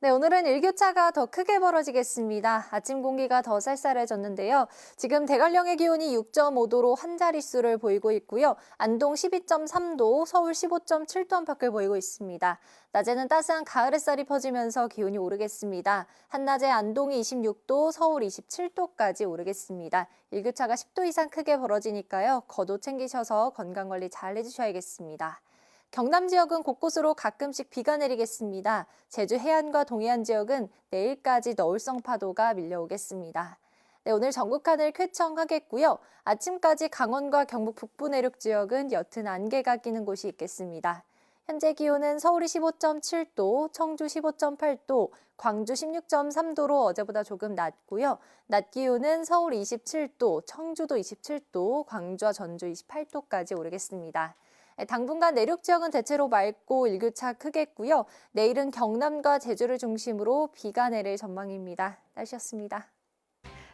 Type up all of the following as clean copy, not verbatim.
네, 오늘은 일교차가 더 크게 벌어지겠습니다. 아침 공기가 더 쌀쌀해졌는데요. 지금 대관령의 기온이 6.5도로 한 자릿수를 보이고 있고요. 안동 12.3도, 서울 15.7도 안팎을 보이고 있습니다. 낮에는 따스한 가을 햇살이 퍼지면서 기온이 오르겠습니다. 한낮에 안동이 26도, 서울 27도까지 오르겠습니다. 일교차가 10도 이상 크게 벌어지니까요. 겉옷 챙기셔서 건강관리 잘 해주셔야겠습니다. 경남 지역은 곳곳으로 가끔씩 비가 내리겠습니다. 제주 해안과 동해안 지역은 내일까지 너울성 파도가 밀려오겠습니다. 네, 오늘 전국 하늘 쾌청하겠고요. 아침까지 강원과 경북 북부 내륙 지역은 옅은 안개가 끼는 곳이 있겠습니다. 현재 기온은 서울이 15.7도, 청주 15.8도, 광주 16.3도로 어제보다 조금 낮고요. 낮 기온은 서울 27도, 청주도 27도, 광주와 전주 28도까지 오르겠습니다. 당분간 내륙 지역은 대체로 맑고 일교차 크겠고요. 내일은 경남과 제주를 중심으로 비가 내릴 전망입니다. 날씨였습니다.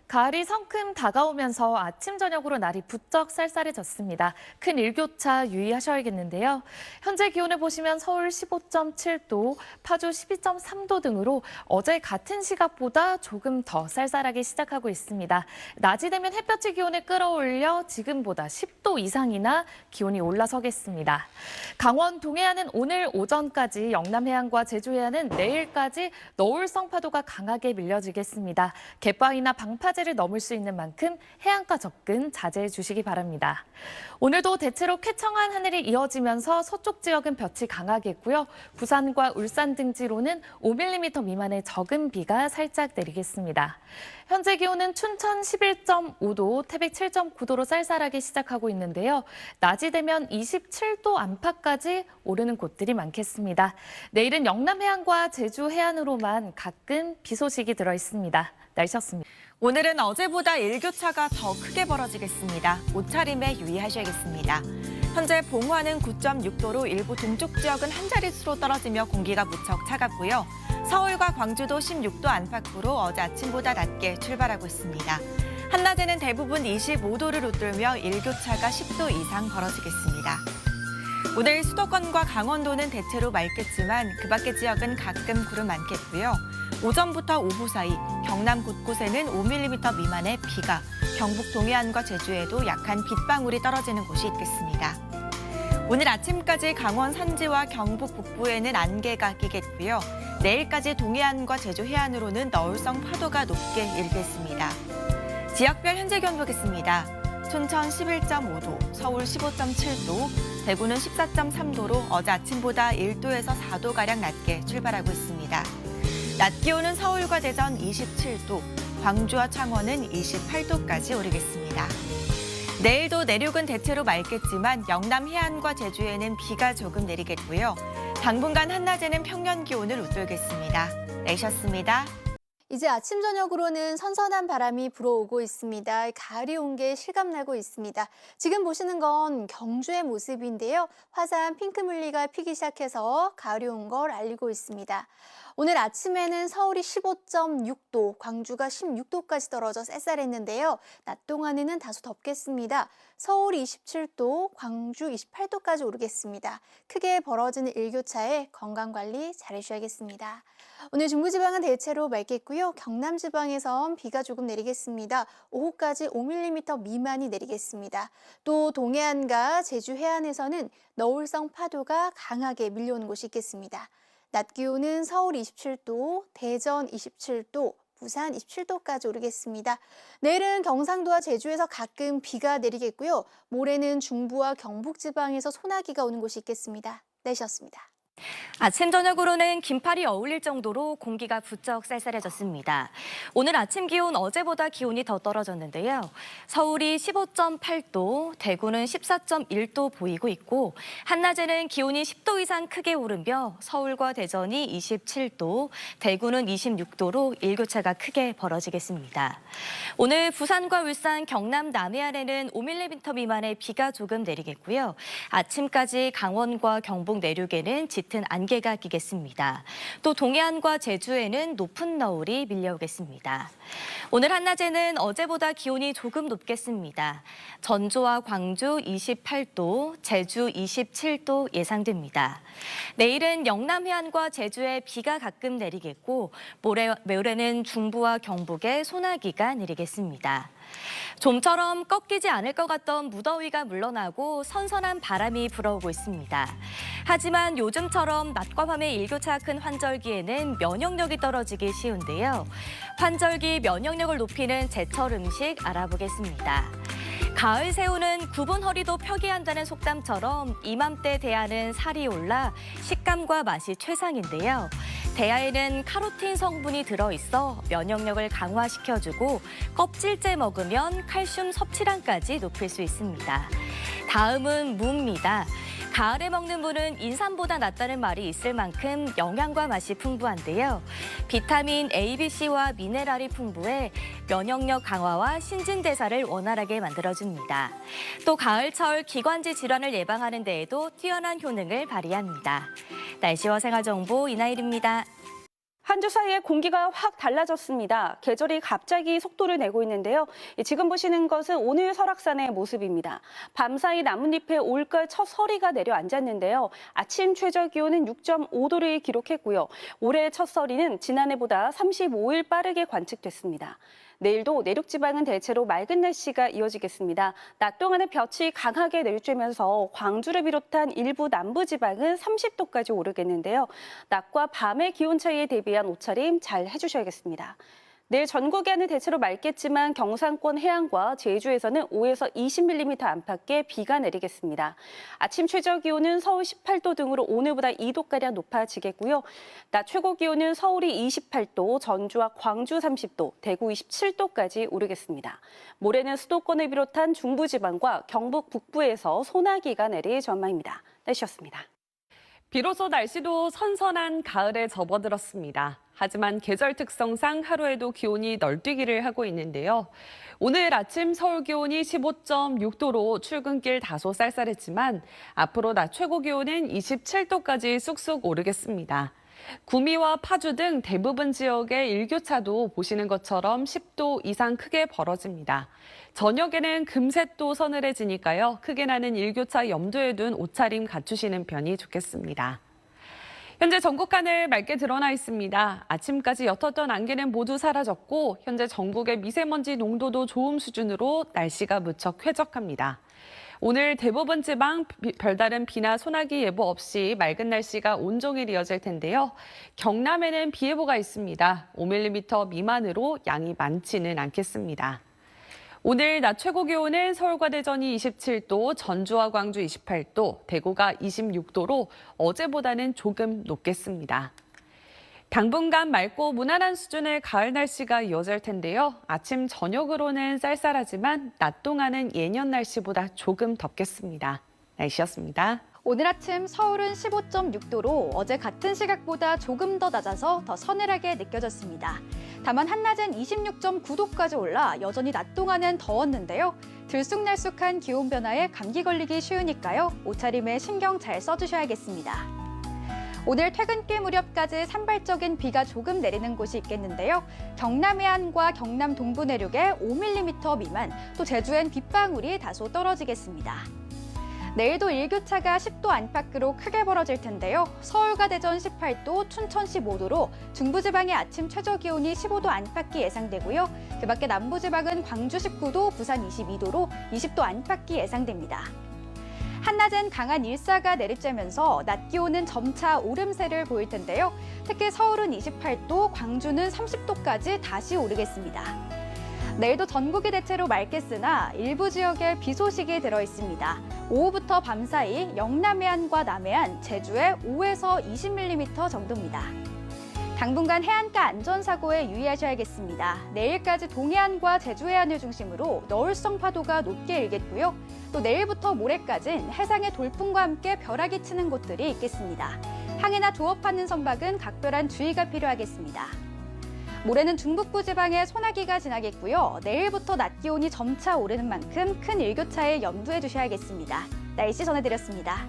가을이 성큼 다가오면서 아침 저녁으로 날이 부쩍 쌀쌀해졌습니다. 큰 일교차 유의하셔야겠는데요. 현재 기온을 보시면 서울 15.7도, 파주 12.3도 등으로 어제 같은 시각보다 조금 더 쌀쌀하게 시작하고 있습니다. 낮이 되면 햇볕이 기온을 끌어올려 지금보다 10도 이상이나 기온이 올라서겠습니다. 강원 동해안은 오늘 오전까지, 영남 해안과 제주 해안은 내일까지 너울성 파도가 강하게 밀려지겠습니다. 갯바위나 방파제를 넘을 수 있는 만큼 해안가 접근 자제해 주시기 바랍니다. 오늘도 대체로 쾌청한 하늘이 이어지면서 서쪽 지역은 볕이 강하겠고요. 부산과 울산 등지로는 5mm 미만의 적은 비가 살짝 내리겠습니다. 현재 기온은 춘천 11.5도, 태백 7.9도로 쌀쌀하게 시작하고 있는데요. 낮이 되면 27도 안팎까지 오르는 곳들이 많겠습니다. 내일은 영남 해안과 제주 해안으로만 가끔 비 소식이 들어 있습니다. 날씨였습니다. 오늘은 어제보다 일교차가 더 크게 벌어지겠습니다. 옷차림에 유의하셔야겠습니다. 현재 봉화는 9.6도로 일부 동쪽 지역은 한 자릿수로 떨어지며 공기가 무척 차갑고요. 서울과 광주도 16도 안팎으로 어제 아침보다 낮게 출발하고 있습니다. 한낮에는 대부분 25도를 웃돌며 일교차가 10도 이상 벌어지겠습니다. 오늘 수도권과 강원도는 대체로 맑겠지만 그 밖의 지역은 가끔 구름 많겠고요. 오전부터 오후 사이 경남 곳곳에는 5mm 미만의 비가, 경북 동해안과 제주에도 약한 빗방울이 떨어지는 곳이 있겠습니다. 오늘 아침까지 강원 산지와 경북 북부에는 안개가 끼겠고요. 내일까지 동해안과 제주 해안으로는 너울성 파도가 높게 일겠습니다. 지역별 현재 기온 보겠습니다. 춘천 11.5도, 서울 15.7도, 대구는 14.3도로 어제 아침보다 1도에서 4도가량 낮게 출발하고 있습니다. 낮 기온은 서울과 대전 27도, 광주와 창원은 28도까지 오르겠습니다. 내일도 내륙은 대체로 맑겠지만 영남 해안과 제주에는 비가 조금 내리겠고요. 당분간 한낮에는 평년 기온을 웃돌겠습니다. 날씨였습니다. 이제 아침 저녁으로는 선선한 바람이 불어오고 있습니다. 가을이 온 게 실감나고 있습니다. 지금 보시는 건 경주의 모습인데요. 화사한 핑크뮬리가 피기 시작해서 가을이 온 걸 알리고 있습니다. 오늘 아침에는 서울이 15.6도, 광주가 16도까지 떨어져 쌀쌀했는데요. 낮 동안에는 다소 덥겠습니다. 서울 27도, 광주 28도까지 오르겠습니다. 크게 벌어지는 일교차에 건강관리 잘해주셔야겠습니다. 오늘 중부지방은 대체로 맑겠고요. 경남지방에선 비가 조금 내리겠습니다. 오후까지 5mm 미만이 내리겠습니다. 또 동해안과 제주 해안에서는 너울성 파도가 강하게 밀려오는 곳이 있겠습니다. 낮 기온은 서울 27도, 대전 27도, 부산 27도까지 오르겠습니다. 내일은 경상도와 제주에서 가끔 비가 내리겠고요. 모레는 중부와 경북 지방에서 소나기가 오는 곳이 있겠습니다. 날씨였습니다. 아침 저녁으로는 긴팔이 어울릴 정도로 공기가 부쩍 쌀쌀해졌습니다. 오늘 아침 기온 어제보다 기온이 더 떨어졌는데요. 서울이 15.8도, 대구는 14.1도 보이고 있고 한낮에는 기온이 10도 이상 크게 오르며 서울과 대전이 27도, 대구는 26도로 일교차가 크게 벌어지겠습니다. 오늘 부산과 울산, 경남 남해안에는 5mm 미만의 비가 조금 내리겠고요. 아침까지 강원과 경북 내륙에는 짙은 안개가 끼겠습니다. 또 동해안과 제주에는 높은 너울이 밀려오겠습니다. 오늘 한낮에는 어제보다 기온이 조금 높겠습니다. 전주와 광주 28도, 제주 27도 예상됩니다. 내일은 영남 해안과 제주에 비가 가끔 내리겠고 모레는 중부와 경북에 소나기가 내리겠습니다. 좀처럼 꺾이지 않을 것 같던 무더위가 물러나고 선선한 바람이 불어오고 있습니다. 하지만 요즘처럼 낮과 밤의 일교차가 큰 환절기에는 면역력이 떨어지기 쉬운데요. 환절기 면역력을 높이는 제철 음식 알아보겠습니다. 가을 새우는 굽은 허리도 펴게 한다는 속담처럼 이맘때 대하는 살이 올라 식감과 맛이 최상인데요. 대하에는 카로틴 성분이 들어있어 면역력을 강화시켜주고 껍질째 먹으면 칼슘 섭취량까지 높일 수 있습니다. 다음은 무입니다. 가을에 먹는 무는 인삼보다 낫다는 말이 있을 만큼 영양과 맛이 풍부한데요. 비타민 A, B, C와 미네랄이 풍부해 면역력 강화와 신진대사를 원활하게 만들어줍니다. 또 가을철 기관지 질환을 예방하는 데에도 뛰어난 효능을 발휘합니다. 날씨와 생활정보 이나일입니다. 한 주 사이에 공기가 확 달라졌습니다. 계절이 갑자기 속도를 내고 있는데요. 지금 보시는 것은 오늘 설악산의 모습입니다. 밤사이 나뭇잎에 올가을 첫 서리가 내려앉았는데요. 아침 최저 기온은 6.5도를 기록했고요. 올해의 첫 서리는 지난해보다 35일 빠르게 관측됐습니다. 내일도 내륙 지방은 대체로 맑은 날씨가 이어지겠습니다. 낮 동안은 볕이 강하게 내리쬐면서 광주를 비롯한 일부 남부 지방은 30도까지 오르겠는데요. 낮과 밤의 기온 차이에 대비한 옷차림 잘 해주셔야겠습니다. 내일 전국에는 대체로 맑겠지만 경상권 해안과 제주에서는 5에서 20mm 안팎의 비가 내리겠습니다. 아침 최저 기온은 서울 18도 등으로 오늘보다 2도가량 높아지겠고요. 낮 최고 기온은 서울이 28도, 전주와 광주 30도, 대구 27도까지 오르겠습니다. 모레는 수도권을 비롯한 중부지방과 경북 북부에서 소나기가 내릴 전망입니다. 날씨였습니다. 비로소 날씨도 선선한 가을에 접어들었습니다. 하지만 계절 특성상 하루에도 기온이 널뛰기를 하고 있는데요. 오늘 아침 서울 기온이 15.6도로 출근길 다소 쌀쌀했지만 앞으로 낮 최고 기온은 27도까지 쑥쑥 오르겠습니다. 구미와 파주 등 대부분 지역의 일교차도 보시는 것처럼 10도 이상 크게 벌어집니다. 저녁에는 금세 또 서늘해지니까요. 크게 나는 일교차 염두에 둔 옷차림 갖추시는 편이 좋겠습니다. 현재 전국 하늘 맑게 드러나 있습니다. 아침까지 옅었던 안개는 모두 사라졌고 현재 전국의 미세먼지 농도도 좋음 수준으로 날씨가 무척 쾌적합니다. 오늘 대부분 지방 별다른 비나 소나기 예보 없이 맑은 날씨가 온종일 이어질 텐데요. 경남에는 비 예보가 있습니다. 5mm 미만으로 양이 많지는 않겠습니다. 오늘 낮 최고 기온은 서울과 대전이 27도, 전주와 광주 28도, 대구가 26도로 어제보다는 조금 높겠습니다. 당분간 맑고 무난한 수준의 가을 날씨가 이어질 텐데요. 아침, 저녁으로는 쌀쌀하지만 낮 동안은 예년 날씨보다 조금 덥겠습니다. 날씨였습니다. 오늘 아침 서울은 15.6도로 어제 같은 시각보다 조금 더 낮아서 더 서늘하게 느껴졌습니다. 다만 한낮엔 26.9도까지 올라 여전히 낮 동안은 더웠는데요. 들쑥날쑥한 기온 변화에 감기 걸리기 쉬우니까요. 옷차림에 신경 잘 써주셔야겠습니다. 오늘 퇴근길 무렵까지 산발적인 비가 조금 내리는 곳이 있겠는데요. 경남 해안과 경남 동부 내륙에 5mm 미만, 또 제주엔 빗방울이 다소 떨어지겠습니다. 내일도 일교차가 10도 안팎으로 크게 벌어질 텐데요. 서울과 대전 18도, 춘천 15도로 중부지방의 아침 최저 기온이 15도 안팎이 예상되고요. 그 밖에 남부지방은 광주 19도, 부산 22도로 20도 안팎이 예상됩니다. 한낮엔 강한 일사가 내리쬐면서 낮 기온은 점차 오름세를 보일 텐데요. 특히 서울은 28도, 광주는 30도까지 다시 오르겠습니다. 내일도 전국이 대체로 맑겠으나 일부 지역에 비 소식이 들어있습니다. 오후부터 밤 사이 영남 해안과 남해안, 제주에 5에서 20mm 정도입니다. 당분간 해안가 안전사고에 유의하셔야겠습니다. 내일까지 동해안과 제주 해안을 중심으로 너울성 파도가 높게 일겠고요. 또 내일부터 모레까지는 해상의 돌풍과 함께 벼락이 치는 곳들이 있겠습니다. 항해나 조업하는 선박은 각별한 주의가 필요하겠습니다. 모레는 중북부 지방에 소나기가 지나겠고요. 내일부터 낮 기온이 점차 오르는 만큼 큰 일교차에 염두해 주셔야겠습니다. 날씨 전해드렸습니다.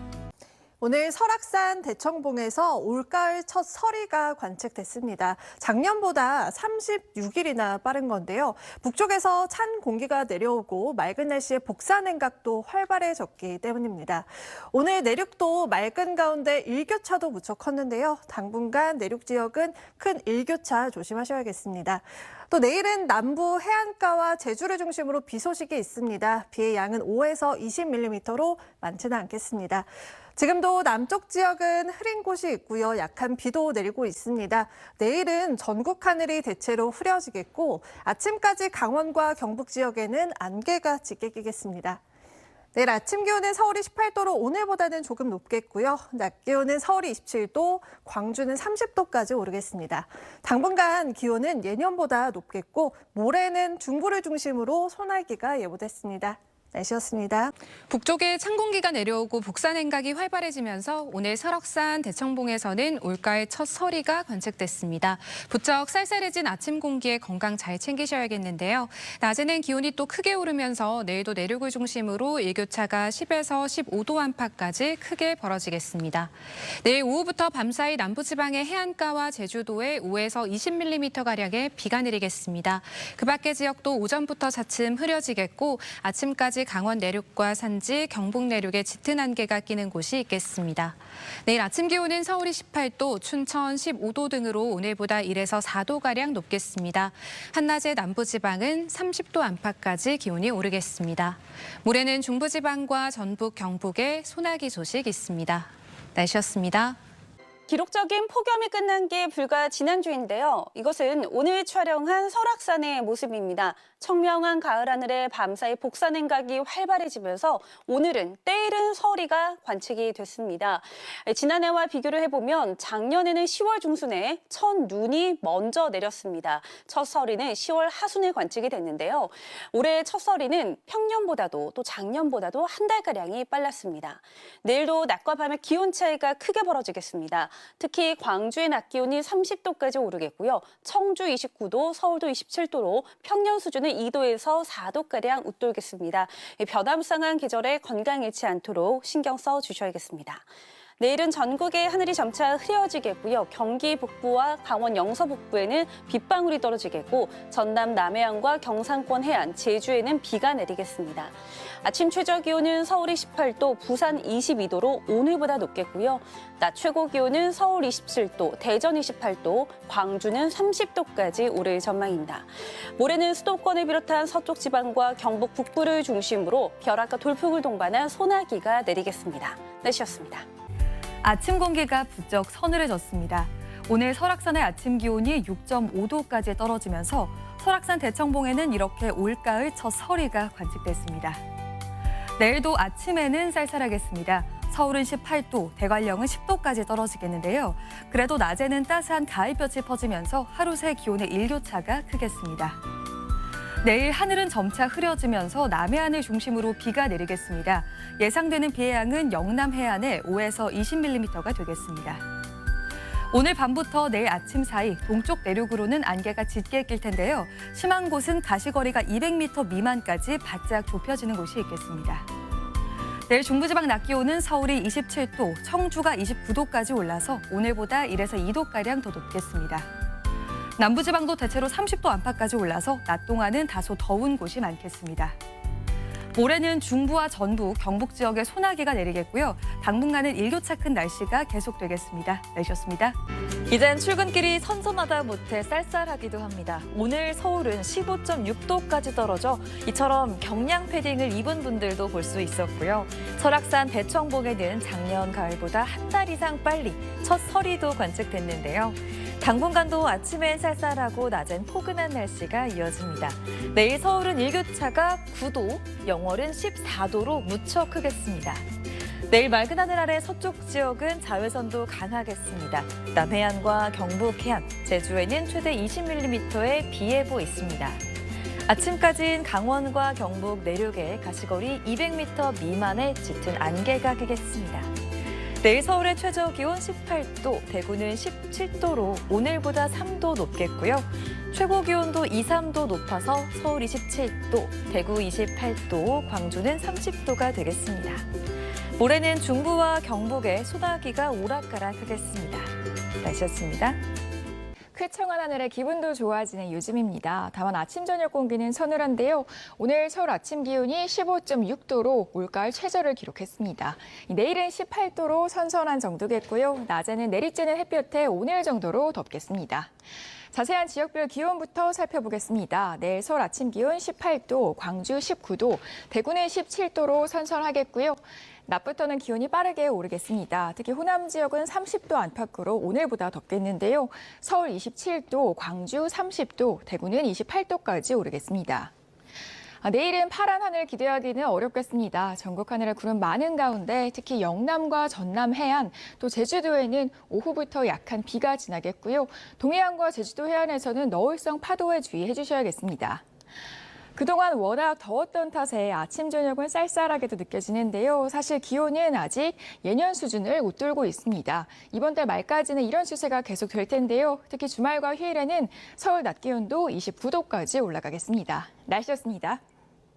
오늘 설악산 대청봉에서 올가을 첫 서리가 관측됐습니다. 작년보다 36일이나 빠른 건데요. 북쪽에서 찬 공기가 내려오고 맑은 날씨에 복사 냉각도 활발해졌기 때문입니다. 오늘 내륙도 맑은 가운데 일교차도 무척 컸는데요. 당분간 내륙 지역은 큰 일교차 조심하셔야겠습니다. 또 내일은 남부 해안가와 제주를 중심으로 비 소식이 있습니다. 비의 양은 5에서 20mm로 많지는 않겠습니다. 지금도 남쪽 지역은 흐린 곳이 있고요. 약한 비도 내리고 있습니다. 내일은 전국 하늘이 대체로 흐려지겠고 아침까지 강원과 경북 지역에는 안개가 짙게 끼겠습니다. 내일 아침 기온은 서울이 18도로 오늘보다는 조금 높겠고요. 낮 기온은 서울이 27도, 광주는 30도까지 오르겠습니다. 당분간 기온은 예년보다 높겠고 모레는 중부를 중심으로 소나기가 예보됐습니다. 날씨였습니다. 북쪽에 찬 공기가 내려오고 복사 냉각이 활발해지면서 오늘 설악산 대청봉에서는 올가을 첫 서리가 관측됐습니다. 부쩍 쌀쌀해진 아침 공기에 건강 잘 챙기셔야겠는데요. 낮에는 기온이 또 크게 오르면서 내일도 내륙을 중심으로 일교차가 10에서 15도 안팎까지 크게 벌어지겠습니다. 내일 오후부터 밤사이 남부지방의 해안가와 제주도에 5에서 20mm가량의 비가 내리겠습니다. 그 밖의 지역도 오전부터 차츰 흐려지겠고 아침까지 강원 내륙과 산지, 경북 내륙에 짙은 안개가 끼는 곳이 있겠습니다. 내일 아침 기온은 서울이 18도, 춘천 15도 등으로 오늘보다 1에서 4도가량 높겠습니다. 한낮에 남부지방은 30도 안팎까지 기온이 오르겠습니다. 모레는 중부지방과 전북, 경북에 소나기 소식 있습니다. 날씨였습니다. 기록적인 폭염이 끝난 게 불과 지난주인데요. 이것은 오늘 촬영한 설악산의 모습입니다. 청명한 가을 하늘에 밤사이 복사 냉각이 활발해지면서 오늘은 때이른 서리가 관측이 됐습니다. 지난해와 비교를 해보면 작년에는 10월 중순에 첫 눈이 먼저 내렸습니다. 첫 서리는 10월 하순에 관측이 됐는데요. 올해 첫 서리는 평년보다도 또 작년보다도 한 달가량이 빨랐습니다. 내일도 낮과 밤의 기온 차이가 크게 벌어지겠습니다. 특히 광주의 낮 기온이 30도까지 오르겠고요. 청주 29도, 서울도 27도로 평년 수준은 2도에서 4도가량 웃돌겠습니다. 변화무쌍한 계절에 건강 잃지 않도록 신경 써 주셔야겠습니다. 내일은 전국의 하늘이 점차 흐려지겠고요. 경기 북부와 강원 영서 북부에는 빗방울이 떨어지겠고 전남 남해안과 경상권 해안, 제주에는 비가 내리겠습니다. 아침 최저 기온은 서울이 18도, 부산 22도로 오늘보다 높겠고요. 낮 최고 기온은 서울 27도, 대전 28도, 광주는 30도까지 오를 전망입니다. 모레는 수도권을 비롯한 서쪽 지방과 경북 북부를 중심으로 벼락과 돌풍을 동반한 소나기가 내리겠습니다. 날씨였습니다. 아침 공기가 부쩍 서늘해졌습니다. 오늘 설악산의 아침 기온이 6.5도까지 떨어지면서 설악산 대청봉에는 이렇게 올가을 첫 서리가 관측됐습니다. 내일도 아침에는 쌀쌀하겠습니다. 서울은 18도, 대관령은 10도까지 떨어지겠는데요. 그래도 낮에는 따스한 가을볕이 퍼지면서 하루 새 기온의 일교차가 크겠습니다. 내일 하늘은 점차 흐려지면서 남해안을 중심으로 비가 내리겠습니다. 예상되는 비의 양은 영남 해안에 5에서 20mm가 되겠습니다. 오늘 밤부터 내일 아침 사이 동쪽 내륙으로는 안개가 짙게 낄 텐데요. 심한 곳은 가시거리가 200m 미만까지 바짝 좁혀지는 곳이 있겠습니다. 내일 중부지방 낮 기온은 서울이 27도, 청주가 29도까지 올라서 오늘보다 1에서 2도가량 더 높겠습니다. 남부지방도 대체로 30도 안팎까지 올라서 낮 동안은 다소 더운 곳이 많겠습니다. 모레는 중부와 전북, 경북 지역에 소나기가 내리겠고요. 당분간은 일교차 큰 날씨가 계속되겠습니다. 날씨였습니다. 이젠 출근길이 선선하다 못해 쌀쌀하기도 합니다. 오늘 서울은 15.6도까지 떨어져 이처럼 경량 패딩을 입은 분들도 볼 수 있었고요. 설악산 대청봉에는 작년 가을보다 한 달 이상 빨리 첫 서리도 관측됐는데요. 당분간도 아침엔 쌀쌀하고 낮엔 포근한 날씨가 이어집니다. 내일 서울은 일교차가 9도, 영월은 14도로 무척 크겠습니다. 내일 맑은 하늘 아래 서쪽 지역은 자외선도 강하겠습니다. 남해안과 경북 해안, 제주에는 최대 20mm의 비 예보 있습니다. 아침까지는 강원과 경북 내륙에 가시거리 200m 미만의 짙은 안개가 끼겠습니다. 내일 서울의 최저 기온 18도, 대구는 17도로 오늘보다 3도 높겠고요. 최고 기온도 2, 3도 높아서 서울 27도, 대구 28도, 광주는 30도가 되겠습니다. 모레는 중부와 경북에 소나기가 오락가락하겠습니다. 날씨였습니다. 쾌청한 하늘에 기분도 좋아지는 요즘입니다. 다만 아침 저녁 공기는 서늘한데요. 오늘 서울 아침 기온이 15.6도로 올가을 최저를 기록했습니다. 내일은 18도로 선선한 정도겠고요. 낮에는 내리쬐는 햇볕에 오늘 정도로 덥겠습니다. 자세한 지역별 기온부터 살펴보겠습니다. 내일 서울 아침 기온 18도, 광주 19도, 대구는 17도로 선선하겠고요. 낮부터는 기온이 빠르게 오르겠습니다. 특히 호남 지역은 30도 안팎으로 오늘보다 덥겠는데요. 서울 27도, 광주 30도, 대구는 28도까지 오르겠습니다. 내일은 파란 하늘 기대하기는 어렵겠습니다. 전국 하늘에 구름 많은 가운데 특히 영남과 전남 해안, 또 제주도에는 오후부터 약한 비가 지나겠고요. 동해안과 제주도 해안에서는 너울성 파도에 주의해 주셔야겠습니다. 그동안 워낙 더웠던 탓에 아침, 저녁은 쌀쌀하게도 느껴지는데요. 사실 기온은 아직 예년 수준을 웃돌고 있습니다. 이번 달 말까지는 이런 추세가 계속될 텐데요. 특히 주말과 휴일에는 서울 낮 기온도 29도까지 올라가겠습니다. 날씨였습니다.